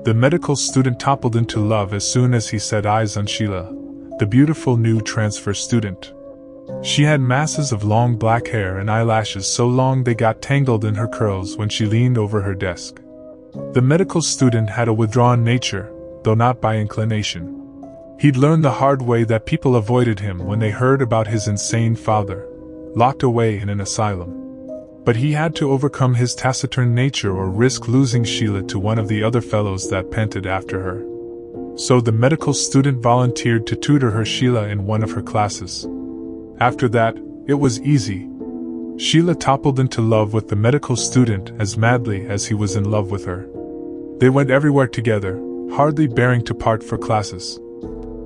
The medical student toppled into love as soon as he set eyes on Sheila, the beautiful new transfer student. She had masses of long black hair and eyelashes so long they got tangled in her curls when she leaned over her desk. The medical student had a withdrawn nature, though not by inclination. He'd learned the hard way that people avoided him when they heard about his insane father, locked away in an asylum. But he had to overcome his taciturn nature or risk losing Sheila to one of the other fellows that panted after her. So the medical student volunteered to tutor her Sheila in one of her classes. After that, it was easy. Sheila toppled into love with the medical student as madly as he was in love with her. They went everywhere together, hardly bearing to part for classes.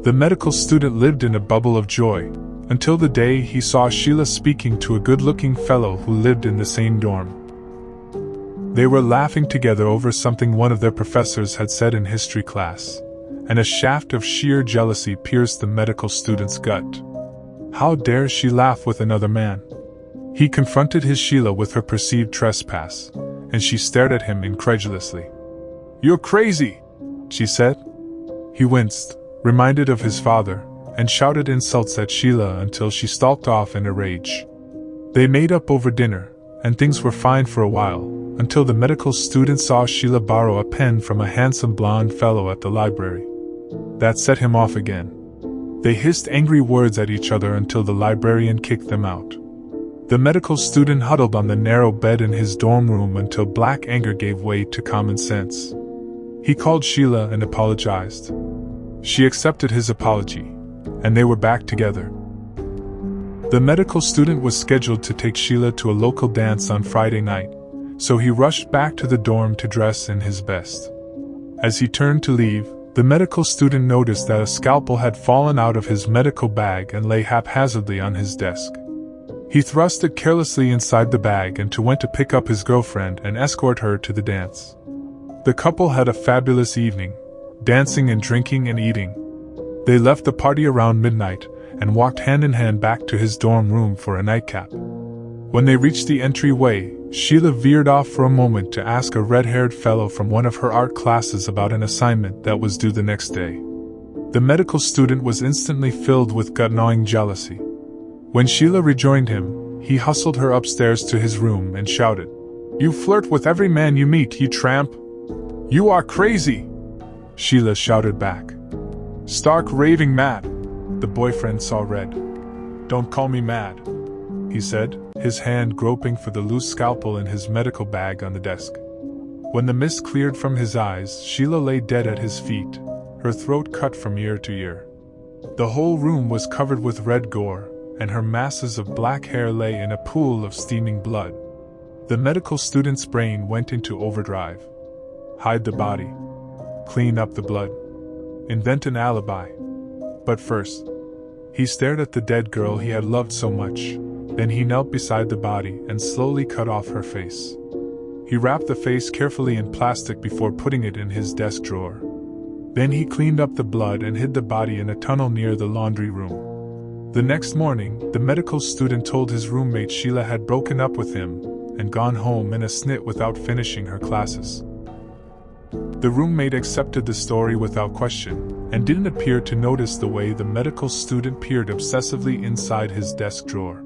The medical student lived in a bubble of joy, until the day he saw Sheila speaking to a good-looking fellow who lived in the same dorm. They were laughing together over something one of their professors had said in history class, and a shaft of sheer jealousy pierced the medical student's gut. How dare she laugh with another man? He confronted his Sheila with her perceived trespass, and she stared at him incredulously. "You're crazy," she said. He winced, reminded of his father, and shouted insults at Sheila until she stalked off in a rage. They made up over dinner, and things were fine for a while, until the medical student saw Sheila borrow a pen from a handsome blonde fellow at the library. That set him off again. They hissed angry words at each other until the librarian kicked them out. The medical student huddled on the narrow bed in his dorm room until black anger gave way to common sense. He called Sheila and apologized. She accepted his apology, and they were back together. The medical student was scheduled to take Sheila to a local dance on Friday night, so he rushed back to the dorm to dress in his best. As he turned to leave, the medical student noticed that a scalpel had fallen out of his medical bag and lay haphazardly on his desk. He thrust it carelessly inside the bag and went to pick up his girlfriend and escort her to the dance. The couple had a fabulous evening, dancing and drinking and eating. They left the party around midnight and walked hand in hand back to his dorm room for a nightcap. When they reached the entryway, Sheila veered off for a moment to ask a red-haired fellow from one of her art classes about an assignment that was due the next day. The medical student was instantly filled with gut-gnawing jealousy. When Sheila rejoined him, he hustled her upstairs to his room and shouted, "You flirt with every man you meet, you tramp! You are crazy!" Sheila shouted back, "Stark raving mad!" The boyfriend saw red. "Don't call me mad," he said, his hand groping for the loose scalpel in his medical bag on the desk. When the mist cleared from his eyes, Sheila lay dead at his feet, her throat cut from ear to ear. The whole room was covered with red gore, and her masses of black hair lay in a pool of steaming blood. The medical student's brain went into overdrive. Hide the body. Clean up the blood. Invent an alibi. But first, he stared at the dead girl he had loved so much. Then he knelt beside the body and slowly cut off her face. He wrapped the face carefully in plastic before putting it in his desk drawer. Then he cleaned up the blood and hid the body in a tunnel near the laundry room. The next morning, the medical student told his roommate Sheila had broken up with him and gone home in a snit without finishing her classes. The roommate accepted the story without question and didn't appear to notice the way the medical student peered obsessively inside his desk drawer.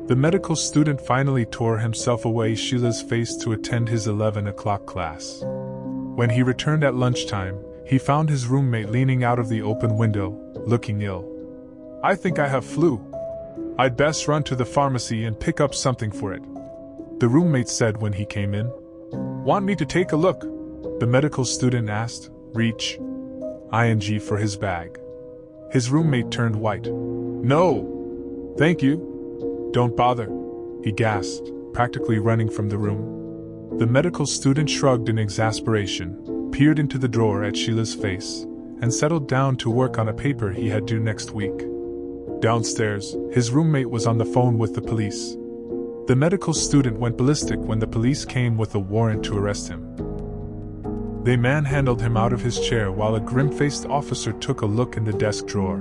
The medical student finally tore himself away Sheila's face to attend his 11 o'clock class. When he returned at lunchtime, he found his roommate leaning out of the open window, looking ill. "I think I have flu. I'd best run to the pharmacy and pick up something for it," the roommate said when he came in. "Want me to take a look?" the medical student asked, reach ing for his bag. His roommate turned white. "No, thank you. Don't bother," he gasped, practically running from the room. The medical student shrugged in exasperation, peered into the drawer at Sheila's face, and settled down to work on a paper he had due next week. Downstairs, his roommate was on the phone with the police. The medical student went ballistic when the police came with a warrant to arrest him. They manhandled him out of his chair while a grim-faced officer took a look in the desk drawer.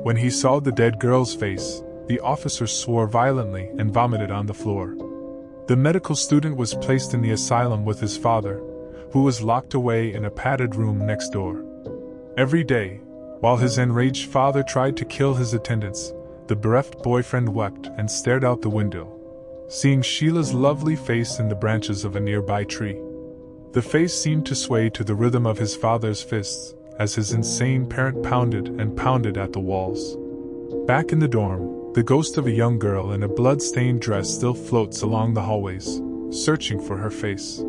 When he saw the dead girl's face, the officer swore violently and vomited on the floor. The medical student was placed in the asylum with his father, who was locked away in a padded room next door. Every day, while his enraged father tried to kill his attendants, the bereft boyfriend wept and stared out the window, seeing Sheila's lovely face in the branches of a nearby tree. The face seemed to sway to the rhythm of his father's fists, as his insane parent pounded and pounded at the walls. Back in the dorm, the ghost of a young girl in a blood-stained dress still floats along the hallways, searching for her face.